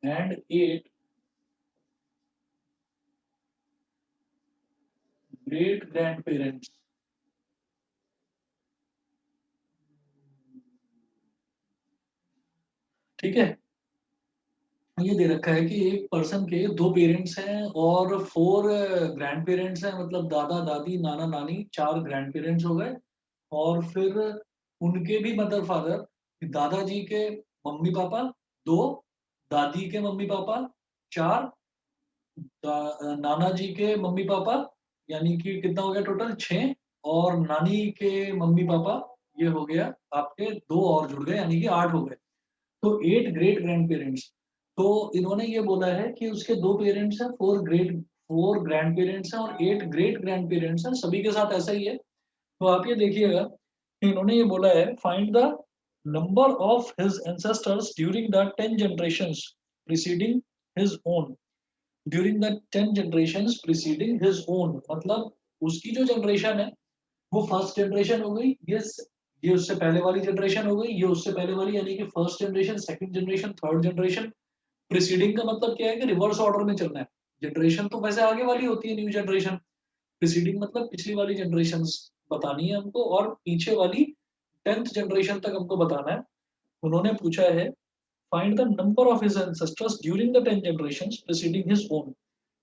and 8 great grandparents। ठीक है, ये दे रखा है कि एक पर्सन के दो पेरेंट्स हैं और 4 ग्रैंड पेरेंट्स हैं, मतलब दादा दादी नाना नानी, 4 ग्रैंड पेरेंट्स हो गए। और फिर उनके भी मदर फादर, दादाजी के मम्मी पापा 2, दादी के मम्मी पापा 4, नाना जी के मम्मी पापा, यानी कि कितना हो गया टोटल 6, और नानी के मम्मी पापा, ये हो गया आपके 2 और जुड़ गए, यानी कि 8 हो गए। तो 8 ग्रेट ग्रैंड पेरेंट्स। तो इन्होंने ये बोला है कि उसके 2 पेरेंट्स हैं, 4 ग्रैंड पेरेंट्स हैं और 8 ग्रेट ग्रैंड पेरेंट्स हैं, सभी के साथ ऐसा ही है। तो आप ये देखिएगा कि इन्होंने ये बोला है, find the number of his ancestors during the 10 generations preceding his own. During the 10 generations preceding his own, मतलब उसकी जो जनरेशन है वो फर्स्ट जनरेशन हो गई, ये उससे पहले वाली जनरेशन हो गई, ये उससे पहले वाली, यानी कि first generation, second generation, third generation. Preceding का मतलब क्या है कि रिवर्स ऑर्डर में चलना है। जनरेशन तो वैसे आगे वाली होती है, न्यू जनरेशन। प्रीसीडिंग मतलब पिछली वाली जनरेशन बतानी है हमको, और पीछे वाली 10th जनरेशन तक हमको बताना है। उन्होंने पूछा है, find the number of his ancestors during the 10 generations preceding his own,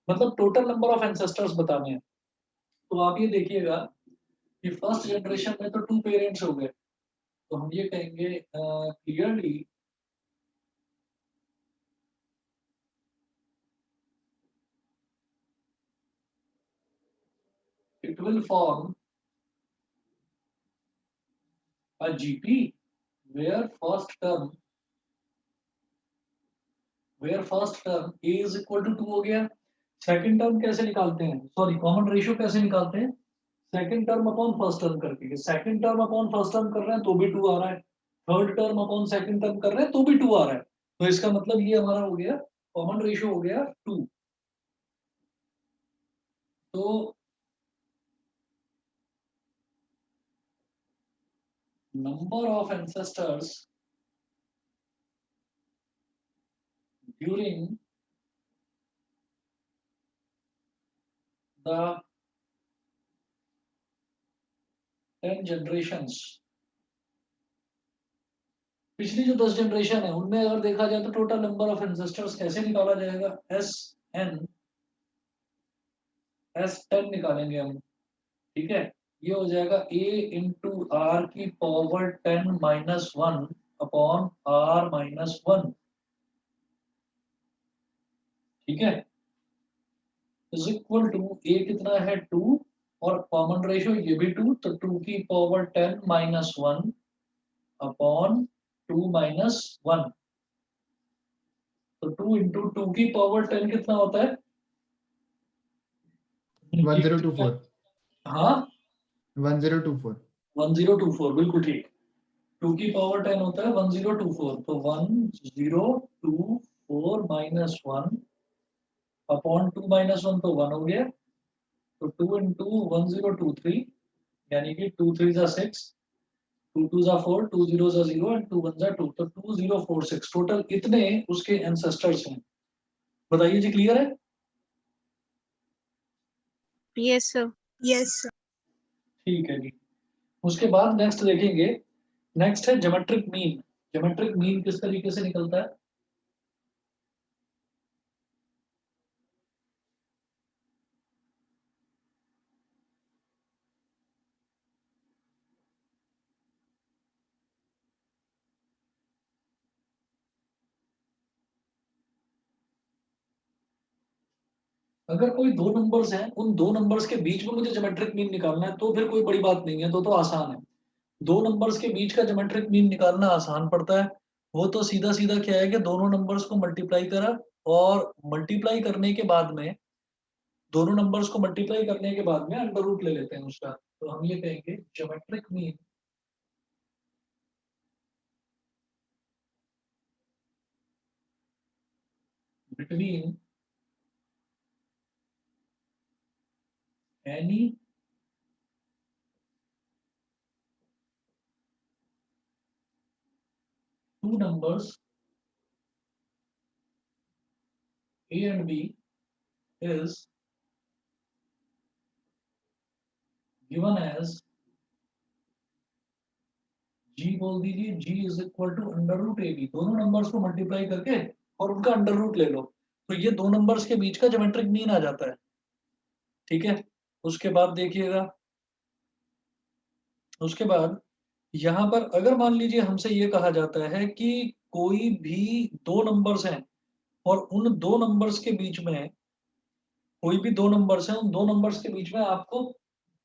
मतलब टोटल नंबर ऑफ एंसेस्टर्स बताने हैं। तो आप ये देखिएगा कि फर्स्ट जनरेशन में तो 2 पेरेंट्स हो गए, तो हम ये कहेंगे clearly it will form a GP where first term a is equal to 2 हो गया। सेकंड टर्म कैसे निकालते हैं, सॉरी कॉमन रेशियो कैसे निकालते हैं, second term upon first term करके। Second term upon first term कर रहे हैं तो भी 2 आ रहा है, third term upon second term कर रहे हैं तो भी 2 आ रहा है। तो इसका मतलब ये हमारा हो गया, कॉमन रेशियो हो गया 2। तो number of ancestors during the 10 generations, पिछली जो 10 जनरेशन है उनमें अगर देखा जाए तो टोटल नंबर ऑफ एंसेस्टर्स कैसे निकाला जाएगा, एस 10 निकालेंगे हम। ठीक है, ये हो जाएगा a इंटू आर की पावर 10 - 1 अपॉन r - 1। ठीक है, इज इक्वल टू a कितना है 2, और कॉमन रेशियो ये भी 2, तो 2 की पावर 10 - 1 अपॉन 2 - 1। तो 2 इंटू 2 की पावर 10 कितना होता है, ये कितना, 1024 हाँ 1024। 1024 बिल्कुल ठीक। 2 की पावर 10 होता है 1024, तो 1024 -1 अपॉन 2 - 1 तो 1 हो गया। तो 2 इंटू 1023, यानी कि 2 3 जा 6, 2 2 जा 4, 2 0 जा 0 एंड 2 1 जा 2, तो 2046 टोटल इतने उसके एंसेस्टर्स हैं। बताइए जी, क्लियर है? Yes, sir. Yes, sir. ठीक है जी। उसके बाद नेक्स्ट देखेंगे, नेक्स्ट है ज्योमेट्रिक मीन। ज्योमेट्रिक मीन किस तरीके से निकलता है, अगर कोई दो नंबर्स हैं, उन दो नंबर्स के बीच में मुझे ज्योमेट्रिक मीन निकालना है तो फिर कोई बड़ी बात नहीं है, तो आसान है। दो नंबर्स के बीच का ज्योमेट्रिक मीन निकालना आसान पड़ता है। वो तो सीधा सीधा क्या है कि दोनों नंबर्स को मल्टीप्लाई करा, और मल्टीप्लाई करने के बाद में, दोनों नंबर्स को मल्टीप्लाई करने के बाद में अंडर रूट ले लेते हैं उसका। तो हम ये कहेंगे geometric mean between any two numbers A and B is given as G बोल दीजिए, G is equal to under root A B, दोनों नंबर्स को मल्टीप्लाई करके और उनका अंडर रूट ले लो, तो ये दो नंबर्स के बीच का ज्योमेट्रिक मीन आ जाता है। ठीक है, उसके बाद देखिएगा, उसके बाद यहाँ पर अगर मान लीजिए हमसे ये कहा जाता है कि कोई भी दो नंबर्स हैं और उन दो नंबर्स के बीच में, कोई भी दो नंबर्स हैं, उन दो नंबर्स के बीच में आपको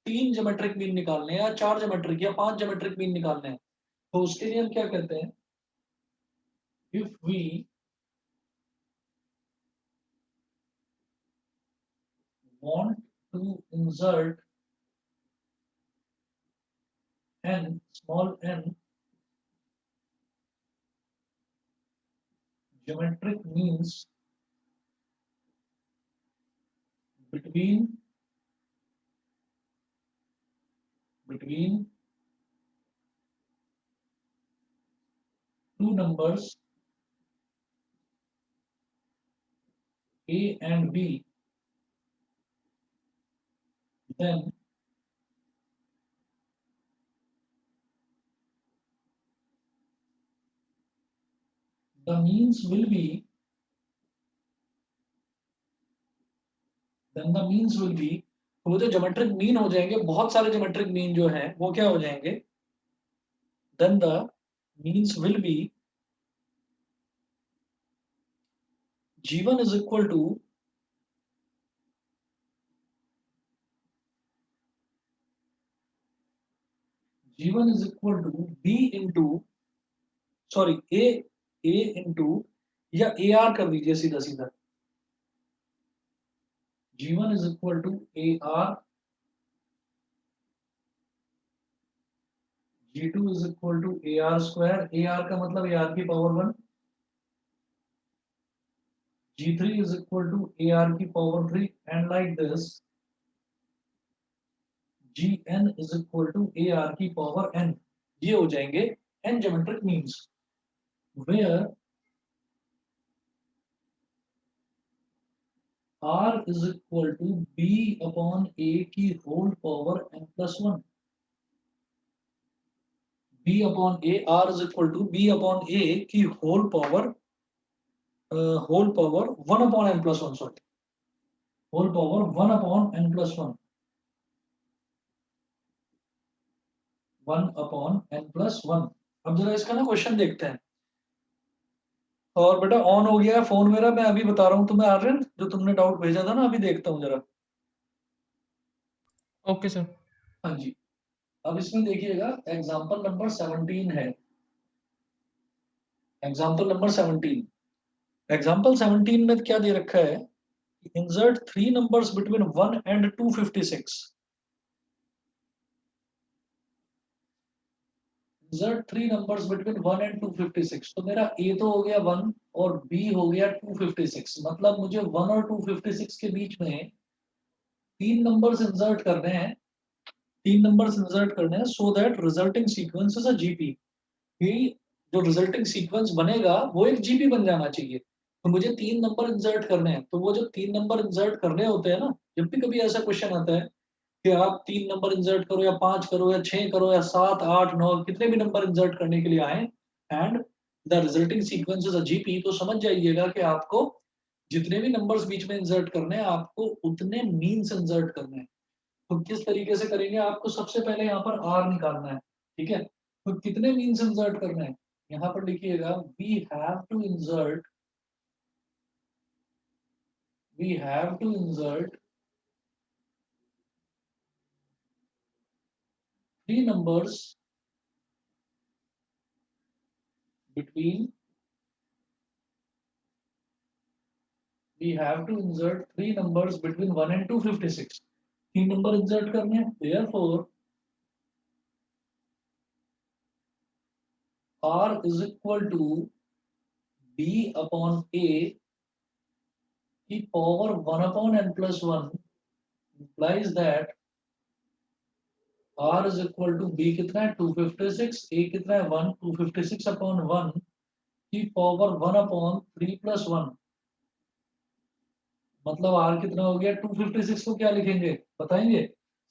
तीन ज्योमेट्रिक मीन निकालने हैं या चार ज्योमेट्रिक या पांच ज्योमेट्रिक मीन निकालने हैं, तो उसके लिए हम क्या कहते हैं, if we want to insert n small n geometric means between two numbers A and B, then the means will be तो वो जो ज्योमेट्रिक मीन हो जाएंगे, बहुत सारे ज्योमेट्रिक मीन जो हैं वो क्या हो जाएंगे, then the means will be G1 is equal to B into sorry A into या AR कर दीजिए सीधा सीधा, G1 is equal to AR, G2 is equal to AR square, AR का मतलब AR की power 1, G3 is equal to AR की power 3 and like this Gn is equal to AR की पावर n, ये हो जाएंगे n geometric means where R is equal to B upon A की whole power n plus 1, B upon A, R is equal to B upon A की whole power 1 upon n plus 1, sorry, whole power 1 upon n plus 1, 1 upon n plus 1। अब जरा इसका ना question देखते हैं। और बेटा ऑन हो गया है फोन मेरा, मैं अभी बता रहा हूँ तुम्हें आर्यन, जो तुमने डाउट भेजा था ना, अभी देखता हूँ जरा। Okay sir. हाँ जी, अब इसमें देखिएगा एग्जाम्पल नंबर 17 है, एग्जाम्पल नंबर 17, एग्जाम्पल 17 में क्या दे रखा है, insert three numbers between 1 and 256, insert three numbers between 1 and 256, तो मेरा A तो हो गया 1 और B हो गया 256, मतलब मुझे 1 और 256 के बीच में तीन नंबर्स इंसर्ट करने हैं, तीन नंबर्स इंसर्ट करने हैं, so that resulting sequence is a GP, कि जो रिजल्टिंग सीक्वेंस बनेगा वो एक जीपी बन जाना चाहिए। तो मुझे तीन नंबर इंसर्ट करने हैं, तो वो जो तीन नंबर इंसर्ट करने होते हैं ना, जब भी कभी ऐसा क्वेश्चन आता है कि आप तीन नंबर इंसर्ट करो या पांच करो या छह करो या सात आठ नौ, कितने भी नंबर इंसर्ट करने के लिए आए and the resulting sequence is a GP, तो समझ जाइएगा कि आपको जितने भी नंबर्स बीच में इंसर्ट करने हैं आपको उतने मीन्स इंसर्ट करने हैं। तो किस तरीके से करेंगे, आपको सबसे पहले यहाँ पर आर निकालना है, ठीक है, तो कितने मीन्स इंसर्ट करने हैं, यहाँ पर लिखिएगा we have to insert three numbers between we have to insert three numbers between 1 and 256, तीन नंबर इंसर्ट करने हैं, therefore R is equal to B upon A की power 1 upon n plus 1 implies that R is equal to B कितना है 256, A कितना है 1, 256 upon 1 की power 1 upon 3 plus 1 मतलब r कितना हो गया, 256 को क्या लिखेंगे बताएंगे?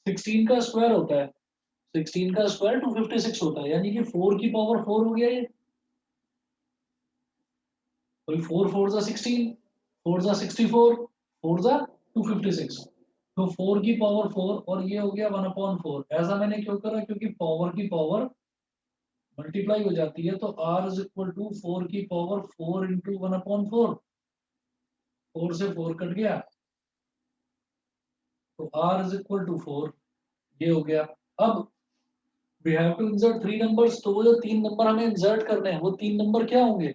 16 का स्क्वायर होता है, 16 का स्क्वायर 256 होता है, यानी कि 4 की पावर 4 हो गया ये। तो 4 4 जा 16, 4 जा 64, 4 जा 256, तो 4 की पावर 4 और ये हो गया 1/4। ऐसा मैंने क्यों करा, क्योंकि पावर की पावर मल्टीप्लाई हो जाती है, तो r इज इक्वल टू 4 की पावर 4 इंटू 1/4, 4 से 4 कट गया, तो r इज इक्वल टू 4, ये हो गया। अब we have to insert 3 numbers, तो वो जो 3 नंबर हमें इंसर्ट करने हैं वो 3 नंबर क्या होंगे?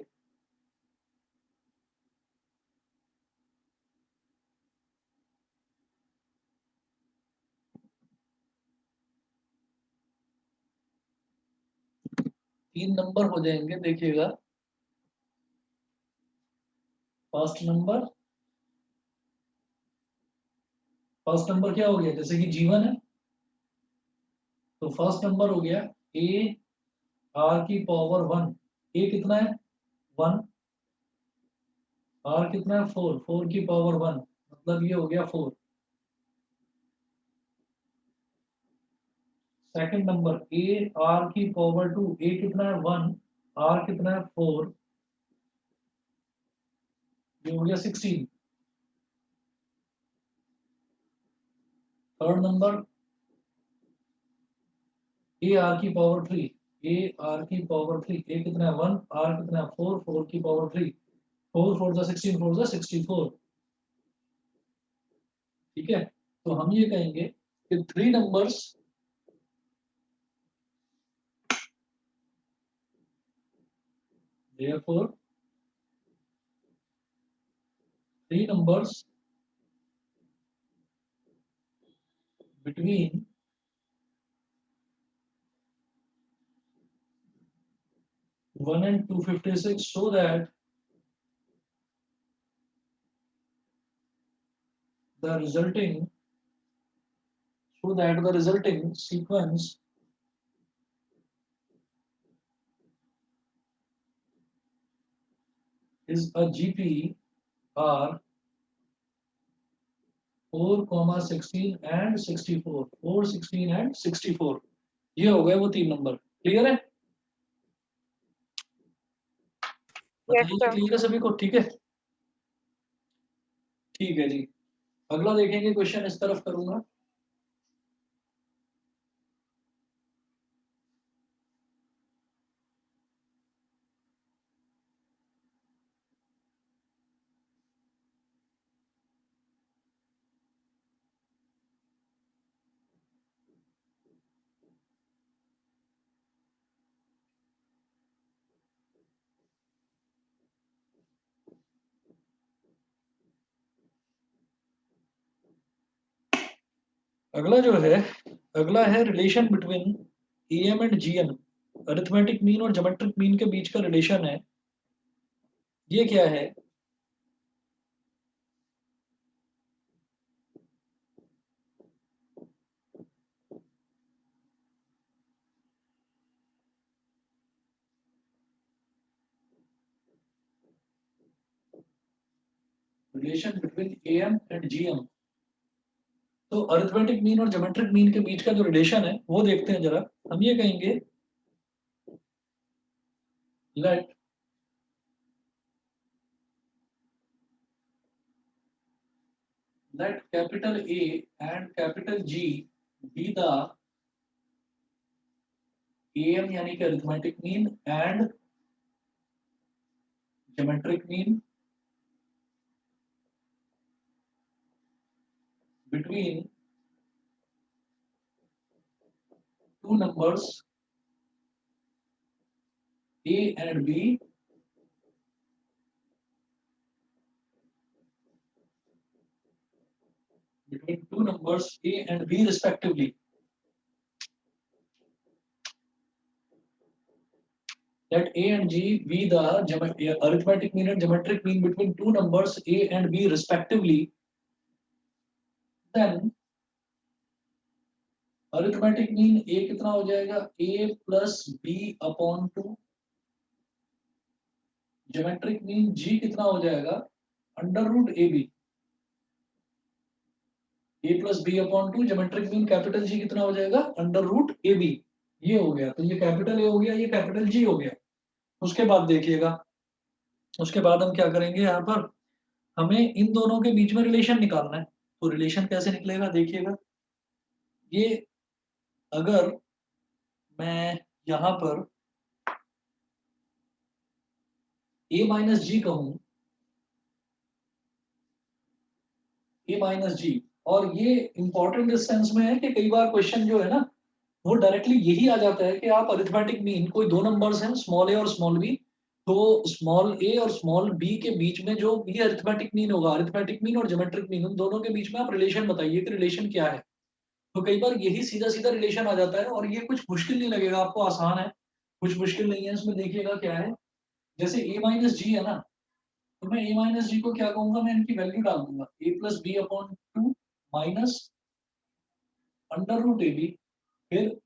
तीन नंबर हो जाएंगे, देखिएगा। फर्स्ट नंबर, फर्स्ट नंबर क्या हो गया, जैसे कि जीवन है, तो फर्स्ट नंबर हो गया ए आर की पावर 1। ए कितना है? 1। आर कितना है? 4। 4 की पावर 1, मतलब ये हो गया 4। सेकंड नंबर ए आर की पावर 2। ए कितना है? 1। आर कितना है? 4, ये हो गया 16। थर्ड नंबर ए आर की पावर 3। ए आर की पावर 3। ए कितना है? 1। आर कितना है? 4। 4 की पावर 3, 4 4 जा 16, 4 जा 64। ठीक है, तो हम ये कहेंगे कि three numbers, therefore three numbers between 1 and 256, so that the resulting sequence is a GPR 4, 16 and 64, 4, 16 and 64। ये हो गए वो तीन नंबर। क्लियर है? Yes, बताइए sir. क्लियर है सभी को? ठीक है, ठीक है जी। अगला देखेंगे क्वेश्चन, इस तरफ करूंगा। अगला जो है, अगला है relation between am and GM. Arithmetic mean और ज्योमेट्रिक मीन के बीच का रिलेशन है। ये क्या है? Relation between am and GM. तो अरिथमेटिक मीन और ज्योमेट्रिक मीन के बीच का जो रिलेशन है वो देखते हैं जरा। हम ये कहेंगे, let capital A and capital G be the am, यानी कि arithmetic mean, and geometric mean between two numbers a and b, between two numbers a and b respectively. Let a and g be the arithmetic mean and geometric mean between two numbers a and b respectively. Then arithmetic mean a कितना हो जाएगा? a plus b upon 2। Geometric mean g कितना हो जाएगा? Under root A B. A plus B upon two, geometric mean capital G कितना हो जाएगा, under root A B. ये हो गया, तो ये कैपिटल ए हो गया, ये कैपिटल जी हो गया। उसके बाद देखिएगा, उसके बाद हम क्या करेंगे, यहाँ पर हमें इन दोनों के बीच में रिलेशन निकालना है। तो रिलेशन कैसे निकलेगा देखिएगा, ये अगर मैं यहाँ पर a माइनस जी कहूँ, a माइनस जी, और ये इंपॉर्टेंट इस सेंस में है कि कई बार क्वेश्चन जो है ना, वो डायरेक्टली यही आ जाता है कि आप अरिथमेटिक मीन, कोई दो नंबर्स हैं स्मॉल ए और स्मॉल बी, तो स्मॉल ए और स्मॉल बी के बीच में जो भी अरिथमेटिक मीन होगा, अरिथमेटिक मीन और ज्योमेट्रिक मीन, उन दोनों के बीच में आप रिलेशन बताइए कि रिलेशन क्या है। तो कई बार यही सीधा सीधा रिलेशन आ जाता है, और ये कुछ मुश्किल नहीं लगेगा आपको, आसान है, कुछ मुश्किल नहीं है इसमें। देखिएगा क्या है, जैसे a माइनस जी है ना, तो मैं a माइनस जी को क्या कहूंगा, मैं इनकी वैल्यू डाल दूंगा, a plus B upon two minus under root A b. फिर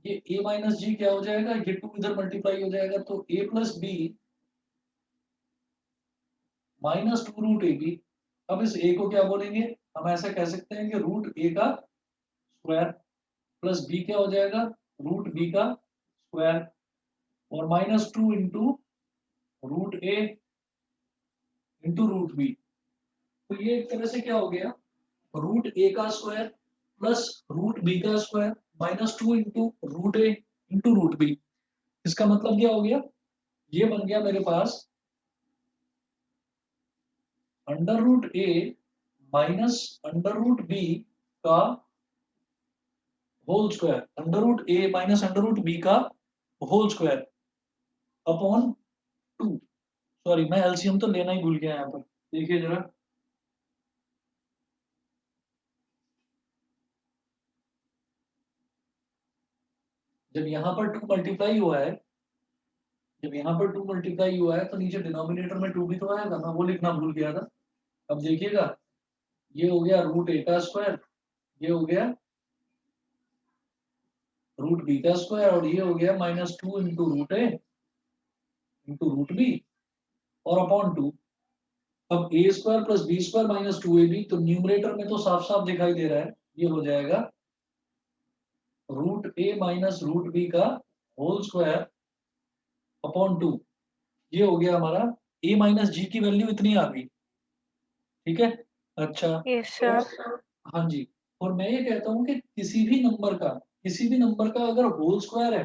ये a माइनस जी क्या हो जाएगा, ये टू इधर मल्टीप्लाई हो जाएगा, तो a plus b minus two root A b. अब इस a को क्या बोलेंगे, हम ऐसा कह सकते हैं कि रूट a का स्क्वायर, प्लस b क्या हो जाएगा, रूट b का स्क्वायर, और minus two into root A into root B. तो ये एक तरह से क्या हो गया, रूट ए का स्क्वायर प्लस रूट बी का square minus two into root A into root B. इसका मतलब क्या हो गया, ये बन गया मेरे पास under root A minus under root B का whole square, under root A minus under root B का whole square upon two. Sorry, मैं एलसीएम तो लेना ही भूल गया यहाँ पर, देखिए जरा, जब यहाँ पर टू मल्टीप्लाई हुआ है, जब यहाँ पर टू मल्टीप्लाई हुआ है, तो नीचे डिनोमिनेटर में टू भी तो आएगा, मैं वो लिखना भूल गया था। अब देखिएगा, ये हो गया रूट ए का स्क्वायर, ये हो गया रूट बी का स्क्वायर, और ये हो गया minus two into root A into root B और अपॉन टू। अब A square plus B square minus two A B, तो न्यूमरेटर में तो साफ साफ दिखाई दे रहा है, ये हो जाएगा root A minus root B का होल स्क्वायर अपॉन टू। ये हो गया हमारा, ए माइनस जी की वैल्यू इतनी आ गई, ठीक है। अच्छा, Yes, sir. हाँ जी, और मैं ये कहता हूँ कि किसी भी नंबर का अगर होल स्क्वायर है,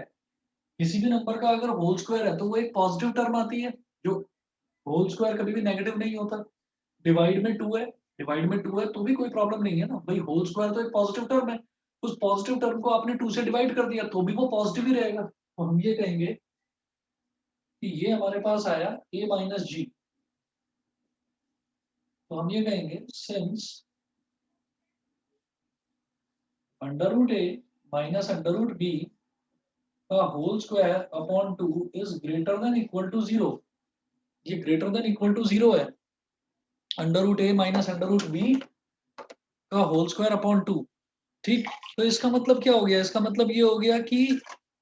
किसी भी नंबर का अगर होल स्क्वायर है, तो वो एक पॉजिटिव टर्म आती है। जो होल स्क्वायर कभी भी नेगेटिव नहीं होता। डिवाइड में टू है, डिवाइड में टू है तो भी कोई प्रॉब्लम नहीं है ना भाई, होल स्क्वायर तो एक पॉजिटिव टर्म है। उस पॉजिटिव टर्म को आपने टू से डिवाइड कर दिया तो भी वो पॉजिटिव ही रहेगा। तो हम ये कहेंगे कि ये हमारे पास आया a माइनस जी। तो हम ये कहेंगे since under root A minus under root B का whole square upon two is greater than equal to zero. ये greater than equal to zero है, under root A minus under root B का whole square upon two. ठीक, तो इसका मतलब क्या हो गया, इसका मतलब ये हो गया कि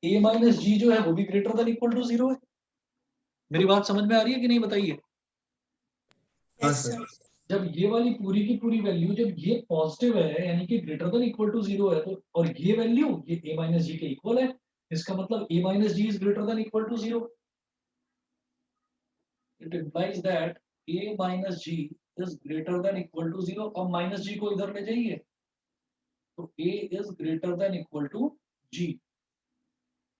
a माइनस जी जो है वो भी greater than equal to zero है। मेरी बात समझ में आ रही है कि नहीं, बताइए। हाँ Yes, सर। sir. जब ये वाली पूरी की पूरी वैल्यू, जब ये पॉजिटिव है यानी कि greater than equal to zero है, तो और ये वैल्यू ये a माइनस जी के इक्वल है, इसका मतलब a minus g is greater than equal to zero. It implies that a minus g is greater than equal to zero. अब माइनस जी को इधर ले जाइए, तो a is greater than equal to g।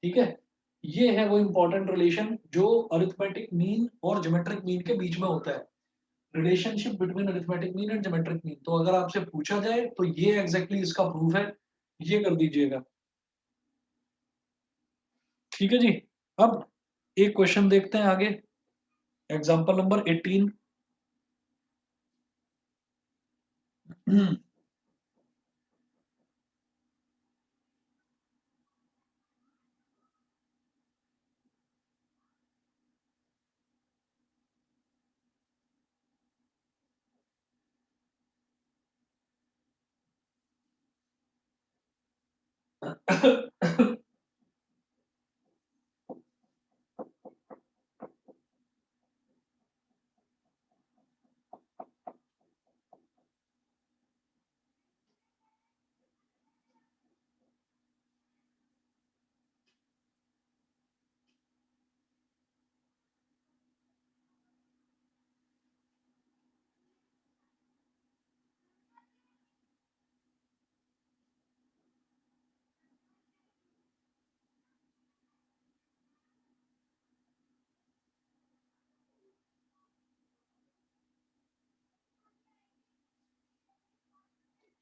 ठीक है, ये है वो इंपॉर्टेंट रिलेशन जो अरिथमेटिक मीन और ज्योमेट्रिक मीन के बीच में होता है। Relationship between arithmetic mean and geometric mean, तो अगर आपसे पूछा जाए तो ये एग्जैक्टली इसका प्रूफ है, ये कर दीजिएगा। ठीक है जी। अब एक क्वेश्चन देखते हैं आगे, एग्जांपल नंबर 18।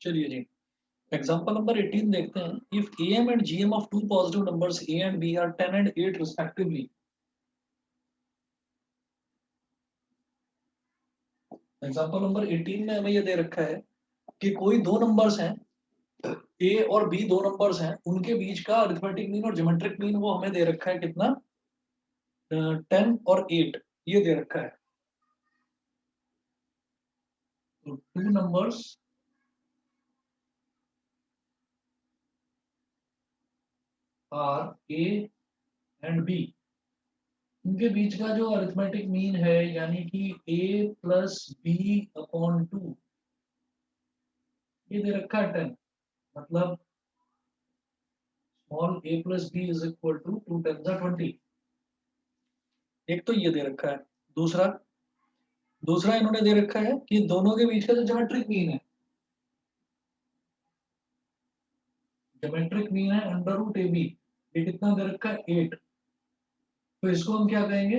चलिए जी, एग्जांपल नंबर 18 देखते हैं। If am and gm of two positive numbers a and b are 10 and 8 respectively। Example number 18 में हमें ये दे रखा है कि कोई दो नंबर्स हैं, ए और बी दो नंबर्स हैं, उनके बीच का अरिथमेटिक मीन और ज्योमेट्रिक मीन वो हमें दे रखा है कितना, 10 और 8 ये दे रखा है। तो two numbers are a and b, उनके बीच का जो अरिथमेटिक मीन है यानी कि a प्लस बी अपॉन 2 ये दे रखा है 10। मतलब small a plus b is equal to 2 10 20। एक तो ये दे रखा है। दूसरा दूसरा इन्होंने दे रखा है कि दोनों के बीच का जो ज्योमेट्रिक मीन है, ज्योमेट्रिक मीन है अंडर रूट ए बी, ये कितना दे रखा है 8। तो इसको हम क्या कहेंगे,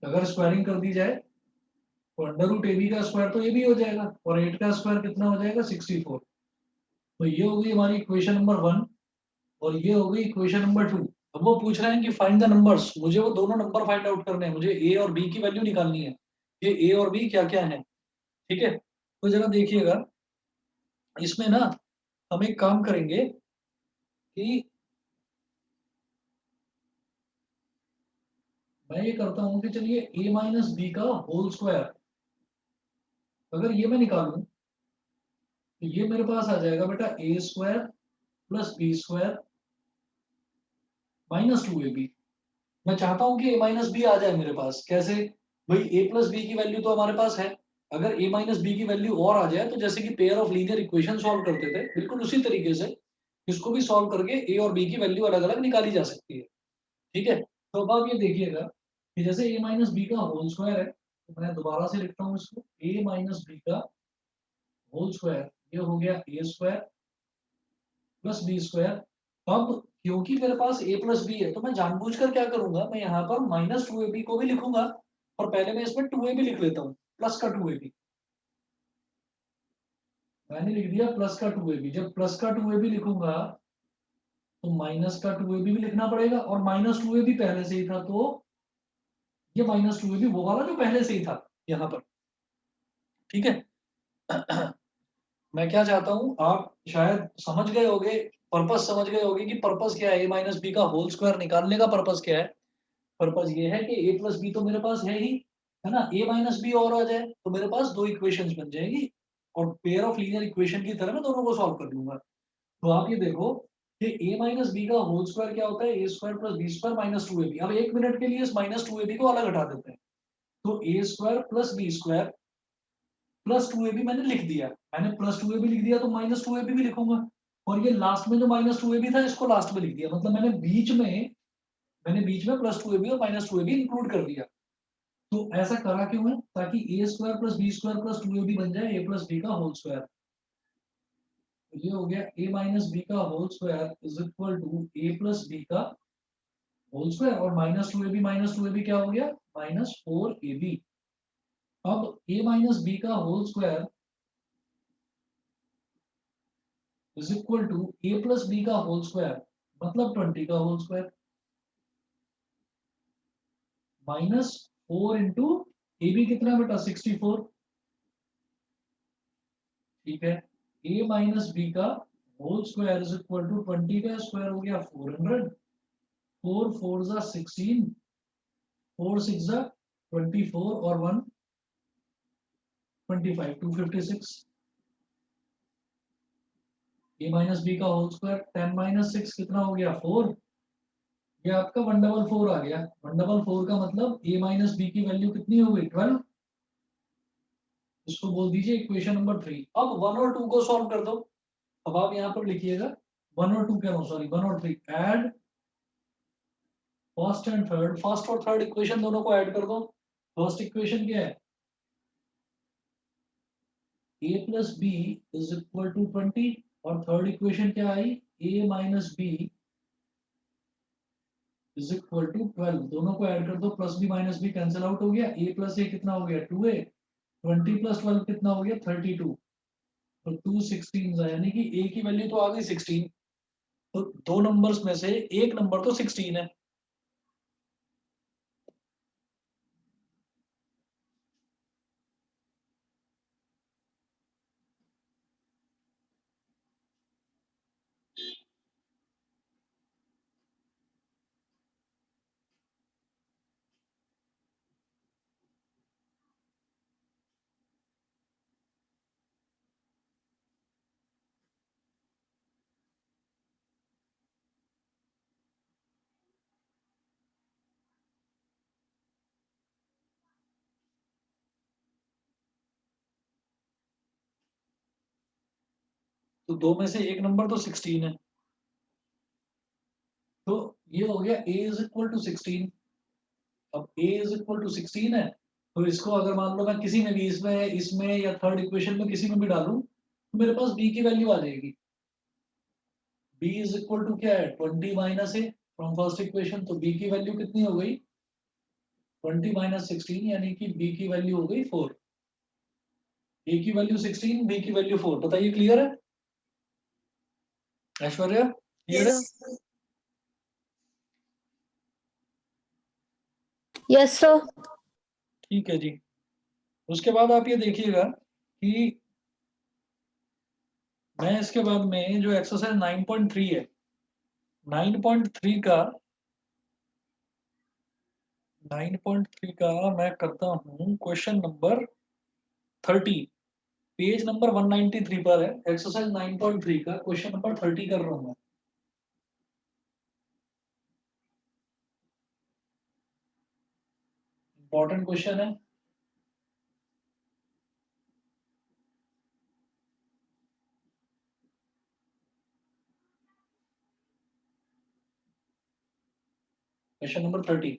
अगर स्क्वायरिंग कर दी जाए तो अंडर रूट ए बी का स्क्वायर तो ये भी हो जाएगा और 8 का स्क्वायर कितना हो जाएगा 64। तो ये हो गई हमारी इक्वेशन नंबर 1 और ये हो गई इक्वेशन नंबर 2। अब वो पूछ रहे हैं कि फाइंड द नंबर्स, मुझे वो दोनों नंबर फाइंड आउट करने हैं, मुझे ए और बी की वैल्यू निकालनी है। ये ए और बी क्या क्या है, ठीक है। तो जरा देखिएगा, इसमें ना हम एक काम करेंगे कि मैं ये करता हूँ कि चलिए a माइनस बी का होल स्क्वायर अगर ये मैं निकालूं तो ये मेरे पास आ जाएगा बेटा A square plus B square minus 2ab। मैं चाहता हूं कि a माइनस बी आ जाए मेरे पास। कैसे भाई, a प्लस बी की वैल्यू तो हमारे पास है, अगर a माइनस बी की वैल्यू और आ जाए तो जैसे कि pair of linear equation solve करते थे बिल्कुल उसी तरीके से इसको भी सॉल्व करके a और b की वैल्यू अलग अलग निकाली जा सकती है, ठीक है। तो अब आप ये देखिएगा कि जैसे a माइनस बी का होल स्क्वायर है, तो मैं दोबारा से लिखता हूँ इसको, a माइनस बी का होल स्क्वायर ये हो गया ए स्क्वायर प्लस बी स्क्वायर। अब क्योंकि मेरे पास a प्लस बी है तो मैं जानबूझकर क्या करूंगा, मैं यहाँ पर माइनस 2ab को भी लिखूंगा और पहले मैं इसमें 2ab लिख लेता हूँ, प्लस का 2ab। मैंने लिख दिया प्लस का 2ab। जब प्लस का 2ab लिखूंगा तो माइनस का 2ab भी लिखना पड़ेगा और माइनस 2ab पहले से ही था, तो ये माइनस 2ab वो वाला जो पहले से ही था यहाँ पर, ठीक है। मैं क्या चाहता हूँ, आप शायद समझ गए होगे, पर्पस समझ गए होगे कि पर्पस क्या है, ए माइनस बी का होल स्क्वायर निकालने का पर्पस क्या है। पर्पस ये है कि ए प्लस बी तो मेरे पास है ही, है ना, ए माइनस बी और आ जाए तो मेरे पास दो इक्वेशंस बन जाएगी और पेयर ऑफ लीनियर इक्वेशन की तरह मैं दोनों को सॉल्व कर लूंगा। तो आप ये देखो कि ए माइनस बी का होल स्क्वायर क्या होता है, A square plus B square minus 2ab। अब एक मिनट के लिए इस माइनस 2ab को अलग हटा देते हैं, तो A square plus B square plus 2ab मैंने लिख दिया। मैंने प्लस 2ab लिख दिया तो माइनस 2ab भी लिखूंगा और ये लास्ट में जो माइनस 2ab था इसको लास्ट में लिख दिया। मतलब मैंने बीच में प्लस 2ab और माइनस 2ab इंक्लूड कर दिया। तो ऐसा करा क्यों है, ताकि A square plus B square plus 2ab बन जाए ए प्लस बी का होल स्क्वायर। तो ये हो गया ए माइनस बी का whole square is equal to A plus B का होल स्क्वायर और माइनस टू ए बी क्या हो गया, -4ab। अब a माइनस बी का whole square is equal to A plus B का होल स्क्वायर मतलब 20 का होल स्क्वायर -4 इंटू ए बी कितना बेटा 64, ठीक है। a माइनस बी का whole square is equal to 20 का स्क्वायर हो गया 400, 4 4 जा 16, 4 6 जा 24 और 1 25 256। a माइनस बी का होल स्क्वायर 10 माइनस 6 कितना हो गया 4, ये आपका 144 आ गया। 144 का मतलब a माइनस बी की वैल्यू कितनी हो गई 12। इसको बोल दीजिए इक्वेशन नंबर 3। अब 1 और 2 को सॉल्व कर दो। अब आप यहाँ पर लिखिएगा 1 और 2 कह रहा हूँ, सॉरी 1 और 3, add first and third, first और थर्ड इक्वेशन दोनों को ऐड कर दो। फर्स्ट इक्वेशन क्या है, a plus b is equal to 20 और थर्ड इक्वेशन क्या आई, a minus b is equal to 12। दोनों को ऐड कर दो, plus b minus b cancel out हो गया, a प्लस ए कितना हो गया 2a, 20 प्लस 12 कितना हो गया 32। तो 2 16 यानी कि ए की वैल्यू तो आ गई 16। तो दो नंबर्स में से एक नंबर तो 16 है। तो दो में से एक नंबर तो 16 है। तो ये हो गया a इज इक्वल टू 16। अब a इज इक्वल टू 16 है, तो इसको अगर मान लो मैं किसी में भी इसमें या थर्ड इक्वेशन में किसी में भी डालूं तो मेरे पास b की वैल्यू आ जाएगी। b इज इक्वल टू क्या है 20 minus A from first equation. तो b की वैल्यू कितनी हो गई 20 माइनस 16 यानी कि b की वैल्यू हो गई 4। a की वैल्यू 16 b की वैल्यू 4। बताइए क्लियर है ऐश्वर्या क्लियर है? Yes. Yes sir. ठीक है जी। उसके बाद आप ये देखिएगा कि मैं इसके बाद में जो एक्सरसाइज 9.3 है 9.3 का 9.3 का मैं करता हूँ क्वेश्चन नंबर 30। पेज नंबर 193 पर है। एक्सरसाइज 9.3 का क्वेश्चन नंबर 30 कर रहा हूँ मैं। इंपॉर्टेंट क्वेश्चन है। Question number 30।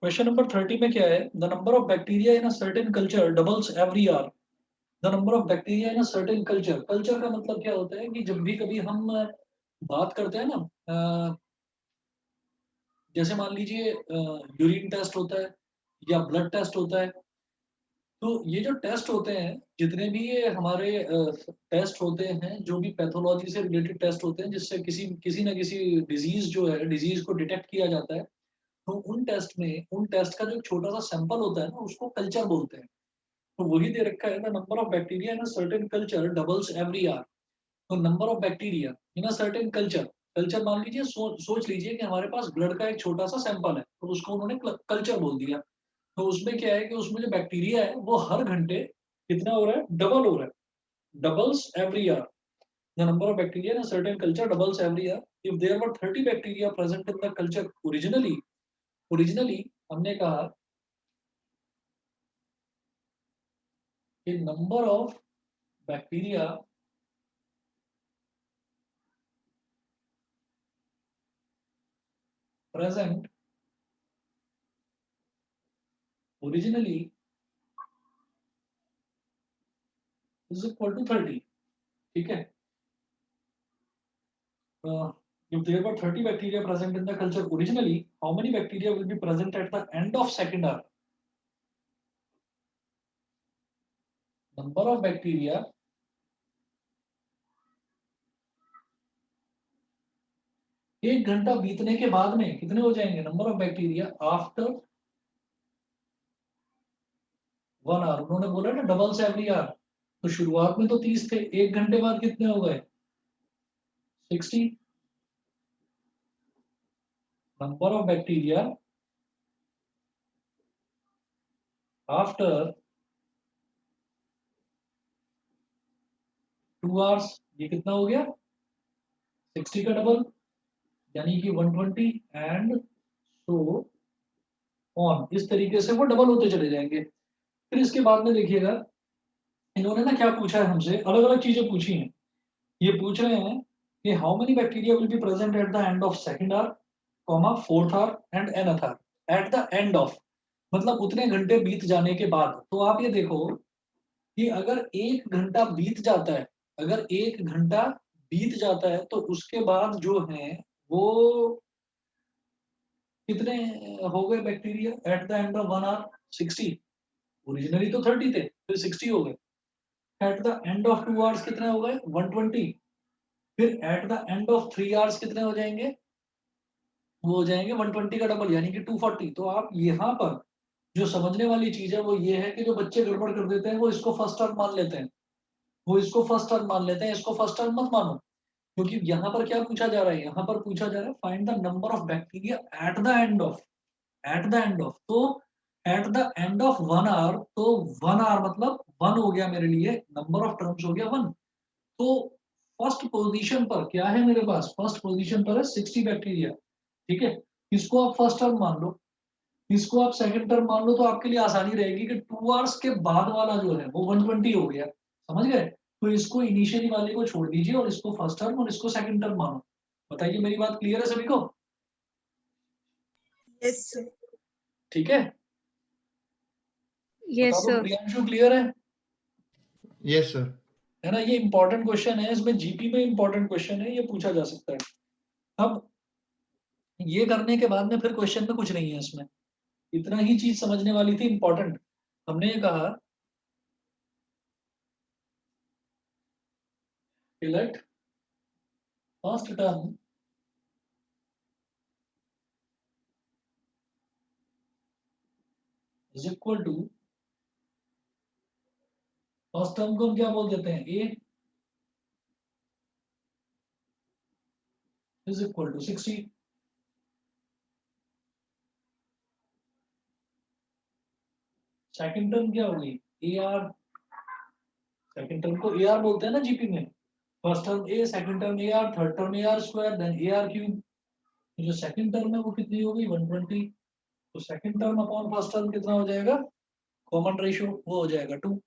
क्वेश्चन नंबर 30 में क्या है the number of bacteria in a certain culture doubles every year. The number of bacteria in a certain culture. Culture का मतलब क्या होता है कि जब भी कभी हम बात करते हैं ना, जैसे मान लीजिए यूरिन टेस्ट होता है या ब्लड टेस्ट होता है। तो ये जो टेस्ट होते हैं जितने भी ये हमारे टेस्ट होते हैं जो भी पैथोलॉजी से रिलेटेड टेस्ट होते हैं जिससे किसी किसी ना किसी डिजीज जो है डिजीज को डिटेक्ट किया जाता है। तो उन टेस्ट का जो छोटा सा सैंपल होता है ना उसको कल्चर बोलते हैं। तो वही दे रखा है the number of bacteria in a certain culture doubles every year. तो number of bacteria in a certain culture. Culture मान लीजिए सोच लीजिए कि हमारे पास ब्लड का एक छोटा सा सैंपल है तो उसको उन्होंने कल्चर बोल दिया। तो उसमें क्या है कि उसमें जो बैक्टीरिया है वो हर घंटे कितना हो रहा है डबल हो रहा है। Doubles every year. The number of bacteria in a certain culture doubles every year. If there were 30 bacteria present in the culture originally. Originally हमने कहा कि number of bacteria present originally is equal to 30। ठीक है। if there were 30 bacteria present in the culture originally, how many bacteria will be present at the end of second hour? Number of bacteria एक घंटा बीतने के बाद में कितने हो जाएंगे number of bacteria after 1 hour. उन्होंने बोला ना डबल से एवरी आवर। तो शुरुआत में तो 30 थे, एक घंटे बाद कितने हो गए 60। Number of bacteria after 2 hours. ये कितना हो गया 60 का डबल यानी कि 120 एंड सो ऑन। इस तरीके से वो डबल होते चले जाएंगे। फिर इसके बाद में देखिएगा इन्होंने ना क्या पूछा है हमसे अलग अलग चीजें पूछी हैं। ये पूछ रहे हैं कि how many bacteria will be present at the end of second hour comma fourth hour and nth hour. At the end of मतलब उतने घंटे बीत जाने के बाद। तो आप ये देखो कि अगर एक घंटा बीत जाता है, अगर एक घंटा बीत जाता है तो उसके बाद जो है वो कितने हो गए bacteria at the end of 1 hour 60। Originally तो 30 थे, फिर 60 हो गए। At the end of 2 hours कितने हो गए? 120। फिर at the end of 3 hours कितने हो जाएंगे? वो हो जाएंगे 120 का डबल यानी कि 240। तो आप यहाँ पर जो समझने वाली चीज है वो ये है कि जो बच्चे गड़बड़ कर देते हैं वो इसको फर्स्ट टर्म मान लेते हैं, वो इसको फर्स्ट टर्म मान लेते हैं, इसको फर्स्ट टर्म मत मानो। क्योंकि यहाँ पर क्या पूछा जा रहा है? यहाँ पर पूछा जा रहा है find the number of bacteria at the end of, at the end of. तो at the end of 1 hour, तो 1 आवर मतलब 1 हो गया मेरे लिए, नंबर ऑफ टर्म्स हो गया 1। तो फर्स्ट पोजीशन पर क्या है मेरे पास? फर्स्ट पोजीशन पर है 60 बैक्टीरिया, ठीक है। इसको आप फर्स्ट टर्म मान लो, इसको आप सेकंड टर्म मान लो, तो आपके लिए आसानी रहेगी कि 2 आवर्स के बाद वाला जो है वो 120 हो गया, समझ गए? तो इसको इनिशियली वाले को छोड़ दीजिए और इसको फर्स्ट टर्म और इसको सेकंड टर्म मानो। बताइए मेरी बात क्लियर है सभी को? Yes sir. ठीक है, Yes, बता दो sir. प्रियांशु क्लियर है? Yes sir. है ना, ये इंपॉर्टेंट क्वेश्चन है, इसमें जीपी में इंपॉर्टेंट क्वेश्चन है, ये पूछा जा सकता है। अब ये करने के बाद में फिर क्वेश्चन में कुछ नहीं है, इसमें इतना ही चीज समझने वाली थी इंपॉर्टेंट। हमने ये कहा कि let first term is equal to, first term को हम क्या बोल देते हैं? A is equal to 60। Second term क्या होगी? A R. सेकंड टर्म को ए आर बोलते हैं ना जीपी में। First term a, second term a r, third term a r square, then a r cube. तो जो सेकंड टर्म है वो कितनी होगी? 120। तो second term upon first term कितना हो जाएगा? कॉमन रेशियो वो हो जाएगा 2।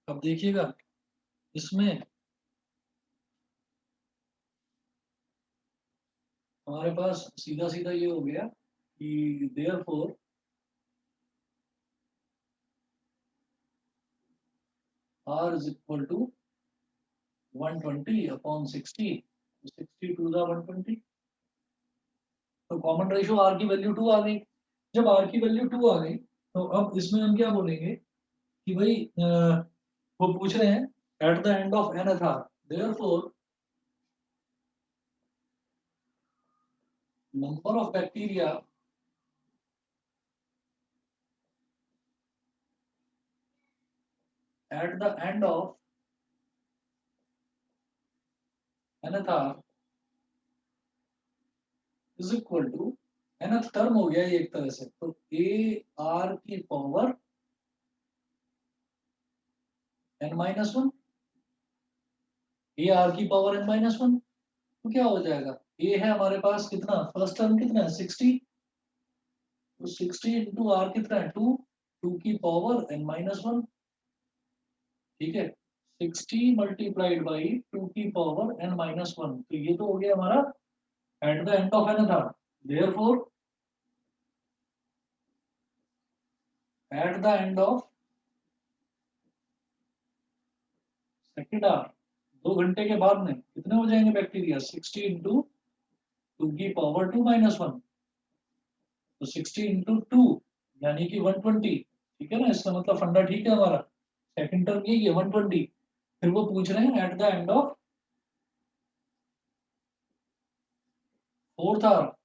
अब देखिएगा इसमें हमारे पास सीधा सीधा ये हो गया कि therefore R is equal to 120 upon 60, 60 to the 120। तो कॉमन रेशियो R की वैल्यू 2 आ गई। जब R की वैल्यू 2 आ गई तो अब इसमें हम क्या बोलेंगे कि भाई वो पूछ रहे हैं at the end of nth hour, therefore number of bacteria at the end of nth hour is equal to, nth term हो गया ये एक तरह से, तो ए आर की पावर n-1, ए आर की पावर n-1। तो क्या हो जाएगा? ए है हमारे पास कितना? फर्स्ट टर्म कितना है? 60। तो 60 इंटू आर कितना है? 2, 2 की पावर n-1, ठीक है। 60 मल्टीप्लाइड बाई 2 की पावर n-1। तो ये तो हो गया हमारा at the end of nth hour. Therefore at the end of second hour, 2 घंटे के बाद में कितने हो जाएंगे बैक्टीरिया? 60 इंटू 2 की पावर 2-1। तो 60 इंटू 2 यानी कि 120, ठीक है ना। इसका मतलब फंडा ठीक है हमारा। सेकंड टर्म यही है 120। फिर वो पूछ रहे हैं at the end of fourth hour,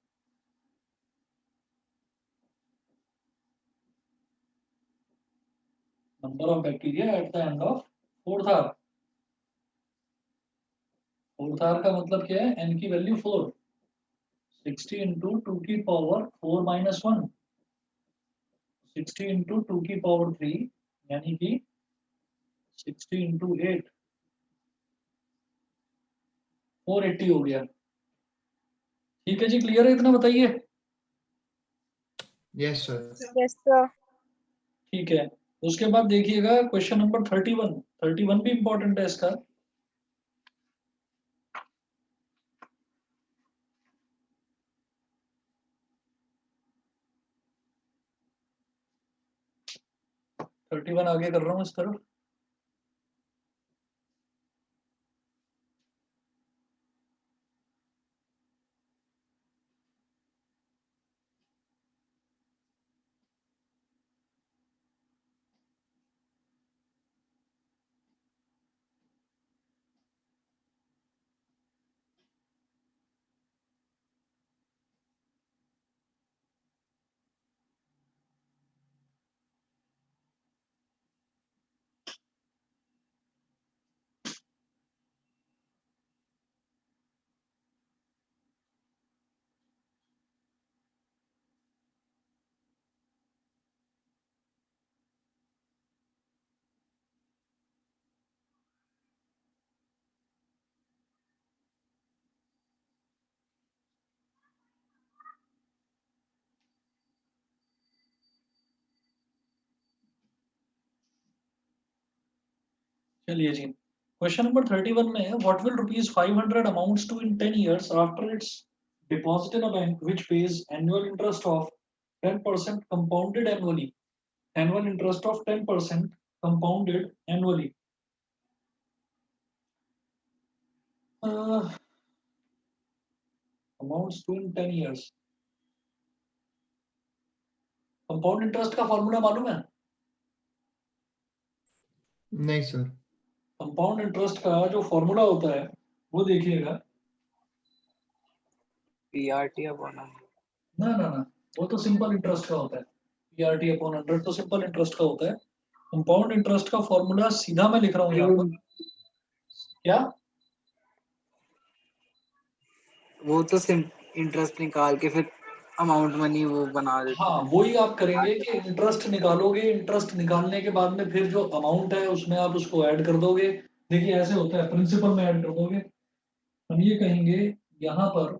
number of bacteria at the end of fourth hour. Fourth hour का मतलब क्या है? एन की वैल्यू 4, 60 into 2 की पावर 4 minus 1, 60 into 2 की पावर 3 यानी कि 60 into 8 480 हो गया। ठीक है जी, क्लियर है इतना बताइए। Yes, sir. Yes, sir. ठीक है, उसके बाद देखिएगा क्वेश्चन नंबर 31। 31 भी इंपॉर्टेंट है इसका। थर्टी वन आगे कर रहा हूँ इस तरफ। चलिए जी, क्वेश्चन नंबर 31 में what will rupees 500 amounts to in 10 years after its deposit in a bank which pays annual interest of 10% compounded annually, annual interest of 10% compounded annually. Amounts to in 10 years, compound interest का formula मालूम है? नहीं sir. Compound interest का जो formula होता है वो देखिएगा। पीआरटी अपॉन ना ना ना, वो तो सिंपल इंटरेस्ट का होता है। पीआरटी अपॉन 100 तो सिंपल इंटरेस्ट का होता है। कंपाउंड इंटरेस्ट का फॉर्मूला सीधा मैं लिख रहा हूँ यहाँ पर। क्या? वो तो इंटरेस्ट निकाल के फिर अमाउंट मनी वो बना देते हाँ, हैं। वही आप करेंगे कि इंटरेस्ट निकालोगे, इंटरेस्ट निकालने के बाद में फिर जो अमाउंट है उसमें आप उसको ऐड कर दोगे। देखिए ऐसे होता है, प्रिंसिपल में ऐड कर दोगे। हम ये कहेंगे यहाँ पर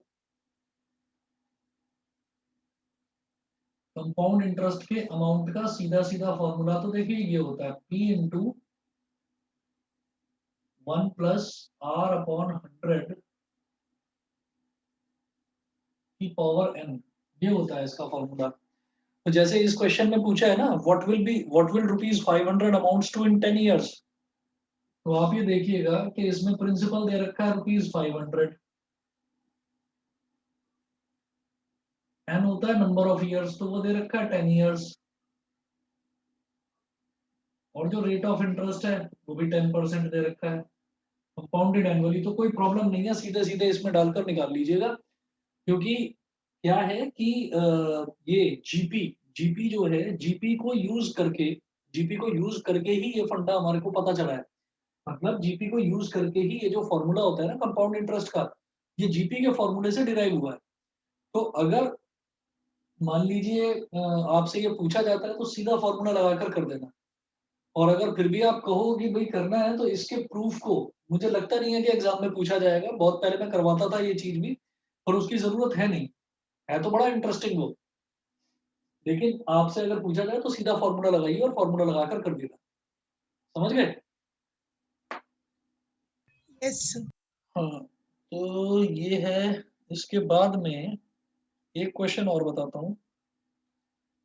कंपाउंड इंटरेस्ट के अमाउंट का सीधा सीधा फॉर्मूला तो देखिए ये होता है P into 1 plus R upon 100 की पावर n, ये होता है इसका फॉर्मूला। तो जैसे इस क्वेश्चन में पूछा है ना, what will rupees 500 amounts to in 10 years, तो आप ये देखिएगा कि इसमें प्रिंसिपल दे रखा है रुपीज 500, एन होता है नंबर ऑफ ईयर्स तो वो दे रखा है 10 years, और जो रेट ऑफ इंटरेस्ट है वो भी 10% दे रखा है कंपाउंडेड एनुअली। तो कोई प्रॉब्लम नहीं है, सीधे सीधे इसमें डालकर निकाल लीजिएगा। क्योंकि क्या है कि ये जीपी जो है, जीपी को यूज करके ही ये फंडा हमारे को पता चला है। मतलब जीपी को यूज करके ही ये जो फॉर्मूला होता है ना कंपाउंड इंटरेस्ट का, ये जीपी के फॉर्मूले से डिराइव हुआ है। तो अगर मान लीजिए आपसे ये पूछा जाता है तो सीधा फॉर्मूला लगाकर कर देना। और अगर फिर भी आप कहो कि भाई करना है तो इसके प्रूफ को, मुझे लगता नहीं है कि एग्जाम में पूछा जाएगा, बहुत पहले मैं करवाता था ये चीज भी, पर उसकी जरूरत है नहीं। है तो बड़ा इंटरेस्टिंग वो, लेकिन आपसे अगर पूछा जाए तो सीधा फॉर्मूला लगाइए और फॉर्मूला लगाकर कर देना। समझ गए? Yes, sir. हाँ, तो ये है। इसके बाद में एक क्वेश्चन और बताता हूँ।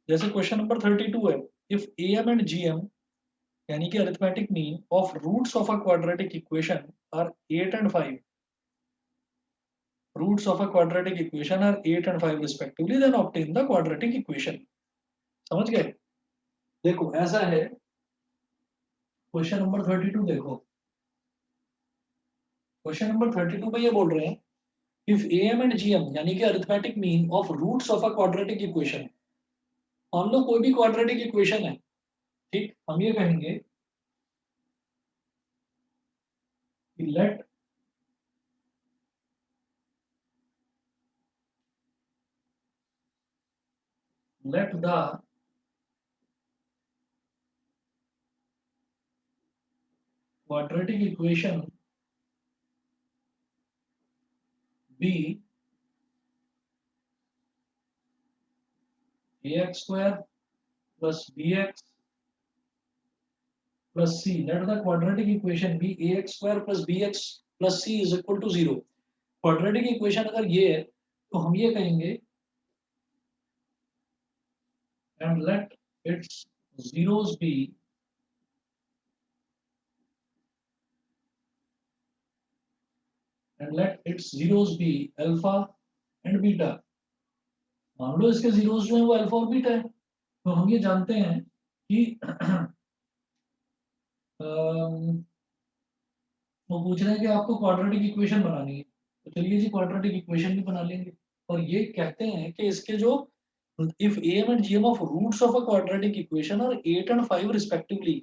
जैसे क्वेश्चन नंबर 32 है, if A M and G M यानी कि arithmetic mean of roots of a quadratic equation are 8 and 5, roots of a quadratic equation are 8 and 5 respectively, then obtain the quadratic equation। समझ गए? देखो ऐसा है, question number 32 देखो। Question number 32 में ये बोल रहे हैं, if A M and G M यानी कि arithmetic mean of roots of a quadratic equation, मान लो कोई भी क्वाड्रेटिक इक्वेशन है, ठीक, हम ये कहेंगे कि late let the quadratic equation be ax square plus bx plus c. Let the quadratic equation be ax square plus bx plus c is equal to 0. Quadratic equation अगर ये है तो हम ये कहेंगे and let its zeros be alpha and beta. मान लो इसके zeros जो है वो अल्फा और बीटा है, तो हम ये जानते हैं कि वो पूछ रहे हैं कि आपको क्वाड्रेटिक इक्वेशन बनानी है, तो चलिए जी क्वाड्रेटिक इक्वेशन भी बना लेंगे। और ये कहते हैं कि इसके जो if am and gm of roots of a quadratic equation are 8 and 5 respectively,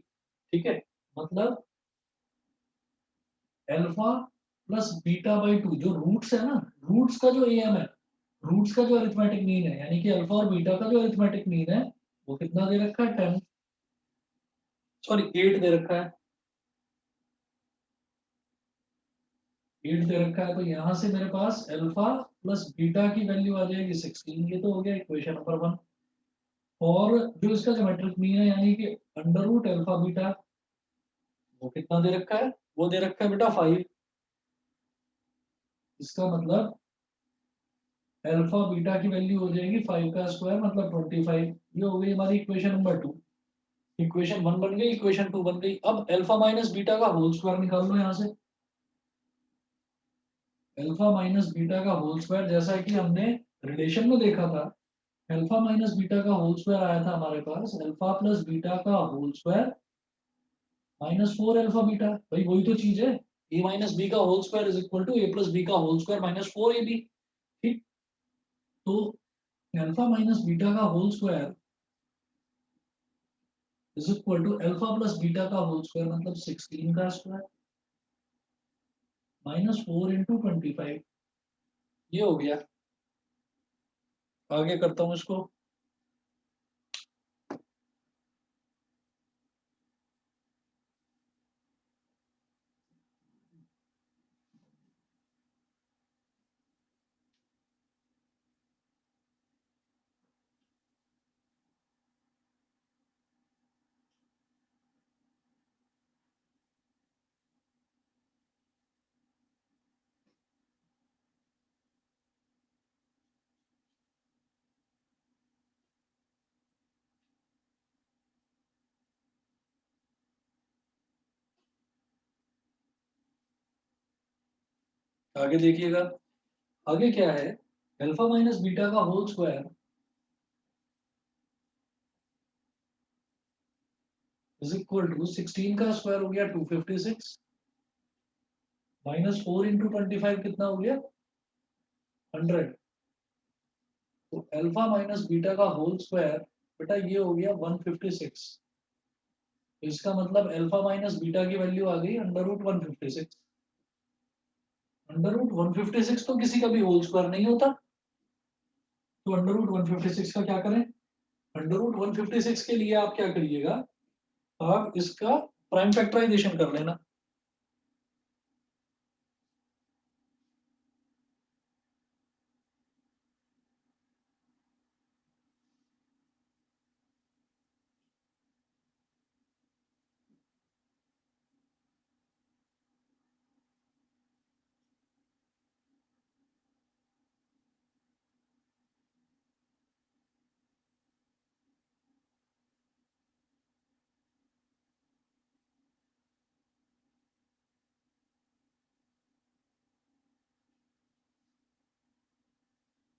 ठीक है, मतलब अल्फा प्लस बीटा बाई 2 जो रूट्स है ना, रूट्स का जो am है, रूट्स का जो अरिथमेटिक मीन है, यानी कि अल्फा और बीटा का जो अरिथमेटिक मीन है वो कितना दे रखा है 10, सॉरी 8 दे रखा है, 8 दे रखा है। तो यहाँ से मेरे पास अल्फा प्लस बीटा की वैल्यू आ जाएगी 16। ये तो हो गया इक्वेशन नंबर 1। और जो इसका ज्योमेट्रिक मीन है यानी कि अंडर रूट अल्फा बीटा, वो कितना दे रखा है, वो दे रखा है बेटा 5। इसका मतलब अल्फा बीटा की वैल्यू हो जाएगी 5 का स्क्वायर मतलब 25। ये हो गई हमारी इक्वेशन नंबर 2। इक्वेशन 1 बन गई, इक्वेशन 2 बन गई। अब अल्फा माइनस बीटा का होल स्क्वायर निकाल लो यहाँ से। अल्फा माइनस बीटा का होल स्क्वायर जैसा कि हमने रिलेशन में देखा था, अल्फा माइनस बीटा का होल स्क्वायर आया था हमारे पास अल्फा प्लस बीटा का whole square minus 4 alpha beta. भाई वही तो चीज है, ए माइनस बी का whole square is equal to A plus B का whole square minus 4 A B. ठीक, तो अल्फा माइनस बीटा का whole square is equal to alpha plus beta का होल स्क्वायर मतलब 16 का स्क्वायर माइनस 4 इंटू 25। ये हो गया। आगे करता हूँ इसको। आगे देखिएगा, आगे क्या है, अल्फा माइनस बीटा का whole square is equal to 16 का स्क्वायर हो गया 256 माइनस 4 इंटू 25 कितना हो गया 100। तो अल्फा माइनस बीटा का होल स्क्वायर बेटा ये हो गया 156। इसका मतलब अल्फा माइनस बीटा की वैल्यू आ गई अंडर रूट 156। अंडर रूट 156 तो किसी का भी होल स्क्वायर नहीं होता, तो अंडर रूट 156 का क्या करें, अंडर रूट 156 के लिए आप क्या करिएगा, आप इसका प्राइम फैक्टराइजेशन कर लेना।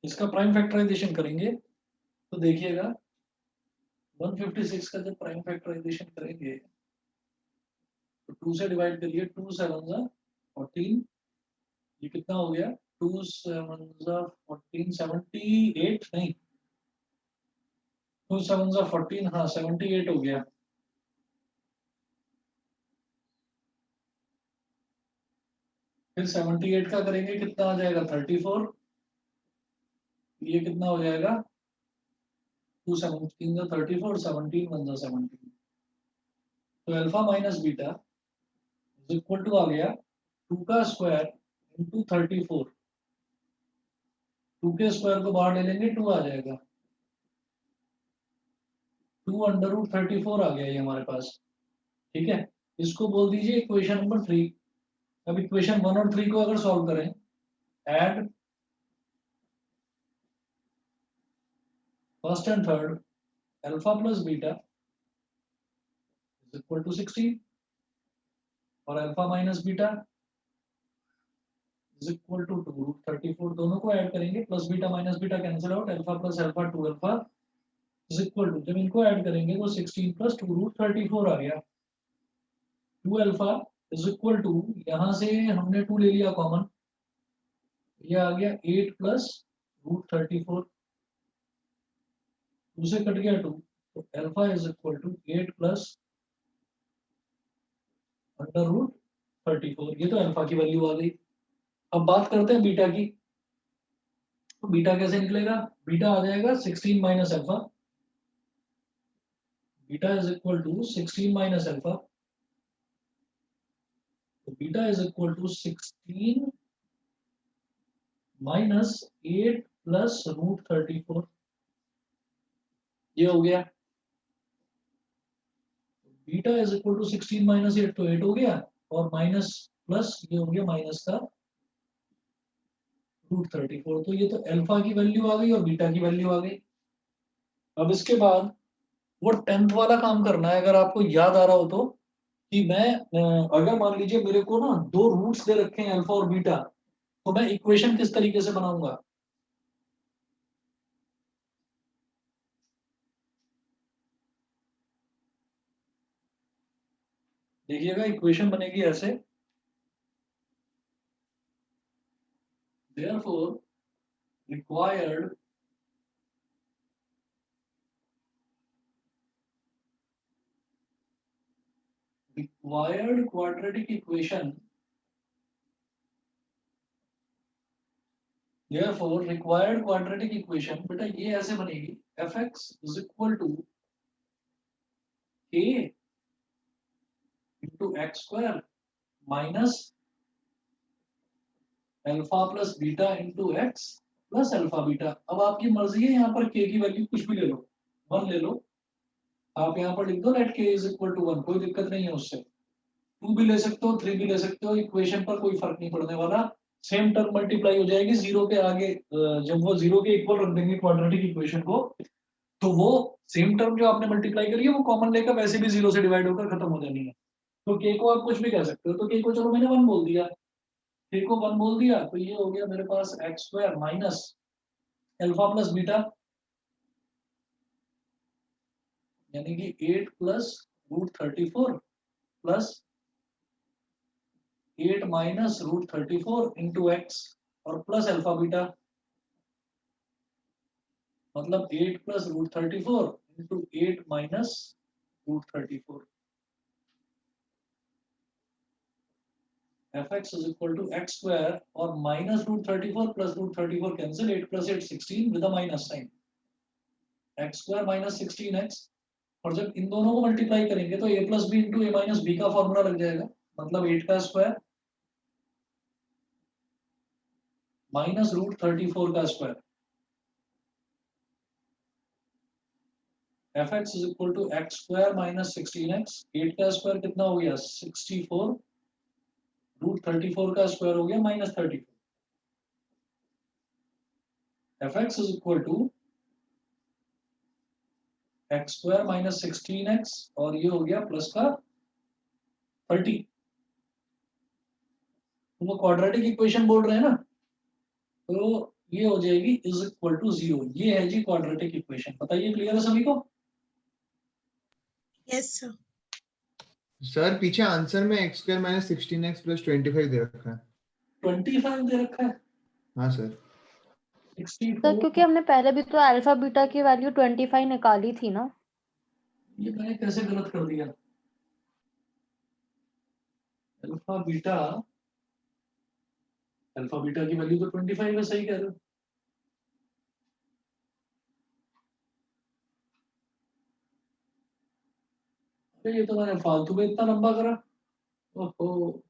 इसका प्राइम फैक्टराइजेशन करेंगे तो देखिएगा 156 का जब प्राइम फैक्टराइजेशन करेंगे तो 2 से डिवाइड करिए, 2 7 जा 14, ये कितना हो गया 2 7 जा 14 78 नहीं 2 7 जा 14, हाँ 78 हो गया। फिर 78 का करेंगे कितना आ जाएगा 34, ये कितना हो जाएगा 2 17 का 34, 17 1 जा 17, तो alpha minus beta is equal to आ गया 2 का स्क्वायर इंटू 34, 2 के स्क्वायर को बाहर ले लेंगे 2 आ जाएगा, 2 अंडर रूट 34 आ गया ये हमारे पास। ठीक है, इसको बोल दीजिए इक्वेशन नंबर 3। अब इक्वेशन 1 और 3 को अगर सॉल्व करें, add first and third, alpha plus beta is equal to 16 और alpha minus beta is equal to 2 root 34, दोनों को ऐड करेंगे, plus beta minus beta cancel out, alpha plus alpha 2 alpha is equal to, जब इनको add करेंगे तो 16 plus 2 root 34 आ गया, 2 alpha is equal to, यहाँ से हमने 2 ले लिया कॉमन, ये आ गया 8 प्लस रूट 34, 2 से कट गया 2, तो alpha is equal to 8 plus under root 34, ये तो अल्फा की वैल्यू आ गई। अब बात करते हैं बीटा की, तो बीटा कैसे निकलेगा, बीटा आ जाएगा 16 minus alpha, beta is equal to 16 minus alpha, तो beta is equal to 16 minus 8 plus root 34, ये हो गया, beta is equal to 16 minus 8 तो 8 हो गया, और माइनस प्लस ये हो गया माइनस का रूट 34, तो ये तो अल्फा की वैल्यू आ गई और बीटा की वैल्यू आ गई। अब इसके बाद वो 10th वाला काम करना है, अगर आपको याद आ रहा हो तो, कि मैं अगर मान लीजिए मेरे को ना दो रूट्स दे रखे हैं अल्फा और बीटा, तो मैं इक्वेशन किस तरीके से बनाऊंगा। देखिएगा इक्वेशन बनेगी ऐसे, therefore required quadratic equation, therefore required quadratic equation बेटा ये ऐसे बनेगी, fx is equal to a into x square minus alpha plus beta into x plus alpha beta. अब आपकी मर्जी है, यहाँ पर k की वैल्यू कुछ भी ले लो, 1 ले लो, आप यहाँ पर लिख दो let k is equal to 1, कोई दिक्कत नहीं है उससे, 2 भी ले सकते हो, 3 भी ले सकते हो, इक्वेशन पर कोई फर्क नहीं पड़ने वाला, सेम टर्म मल्टीप्लाई हो जाएगी जीरो के आगे, जब वो जीरो के इक्वल रख देंगे क्वाड्रेटिक इक्वेशन को, तो वो सेम टर्म जो आपने मल्टीप्लाई करी है वो कॉमन लेकर वैसे भी जीरो से डिवाइड होकर खत्म हो जानी है। तो k को आप कुछ भी कह सकते हो, तो k को चलो मैंने 1 बोल दिया, k को 1 बोल दिया, तो ये हो गया मेरे पास x square minus alpha plus beta, यानी कि 8 plus root 34 plus 8 minus root 34 into x और प्लस अल्फा बीटा, मतलब 8 plus root 34 into 8 minus root 34, fx is equal to x square और minus root 34 plus root 34 cancel, 8 plus 8 16 with a minus sign, x square minus 16x, और जब इन दोनों को multiply करेंगे तो a plus b into a minus B का formula लग जाएगा, मतलब 8 का स्क्वायर माइनस रूट 34 का square, fx is equal to x square minus 16x, 8 का स्क्वायर कितना हो गया 64, रूट 34 का स्क्वायर हो गया minus 34, fx is equal to x square minus 16x और ये हो गया प्लस का 30, तो वो क्वाड्रेटिक इक्वेशन बोल रहे हैं ना, तो ये हो जाएगी इज इक्वल टू 0, ये है जी क्वाड्रेटिक इक्वेशन। बताइए क्लियर है सभी को। Yes, sir. सर पीछे आंसर में x square minus 16x plus 25 दे रखा है। 25 दे रखा है, हाँ सर। 64, सर क्योंकि हमने पहले भी तो अल्फा बीटा की वैल्यू 25 निकाली थी ना। ये मैंने कैसे गलत कर दिया, अल्फा बीटा की वैल्यू तो 25 है, सही कह रहे हो। तो ये तो मैंने फालतू में इतना लंबा करा। ओहो,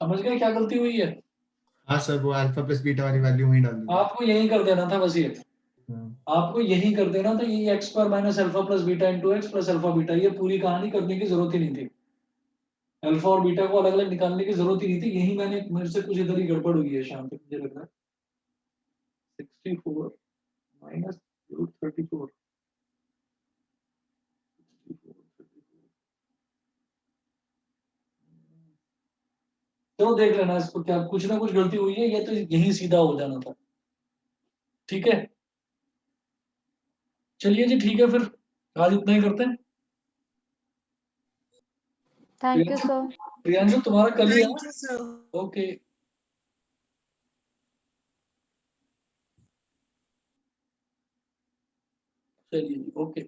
समझ गए क्या गलती हुई है? हाँ सर, वो अल्फा प्लस बीटा वाली वैल्यू वहीं डाल दी। आपको यही कर देना था बस ये, हाँ, आपको यही कर देना था, ये x square minus alpha plus beta into x plus alpha beta, ये पूरी कहानी करने की जरूरत ही नहीं थी। अल्फा और बीटा को अलग अलग निकालने की जरूरत ही नहीं थी, यही मैंने मेरे से कुछ इधर ही गड़बड़ हुई है शाम तक मुझे लग रहा है। 64 माइनस रूट 34, चलो देख लेना इसको, क्या कुछ ना कुछ गलती हुई है, ये तो यही सीधा हो जाना था। ठीक है, चलिए जी, ठीक है फिर आज इतना ही करते हैं। Thank you sir. प्रियांशु तुम्हारा कल ही है Thank you, sir. ना? ओके, चलिए ओके,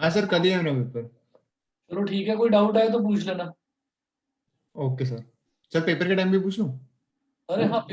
हाँ सर, कल ही है मेरा पेपर। चलो ठीक है, कोई डाउट आए तो पूछ लेना। Okay sir. सर पेपर के टाइम भी पूछ लूँ? अरे हाँ।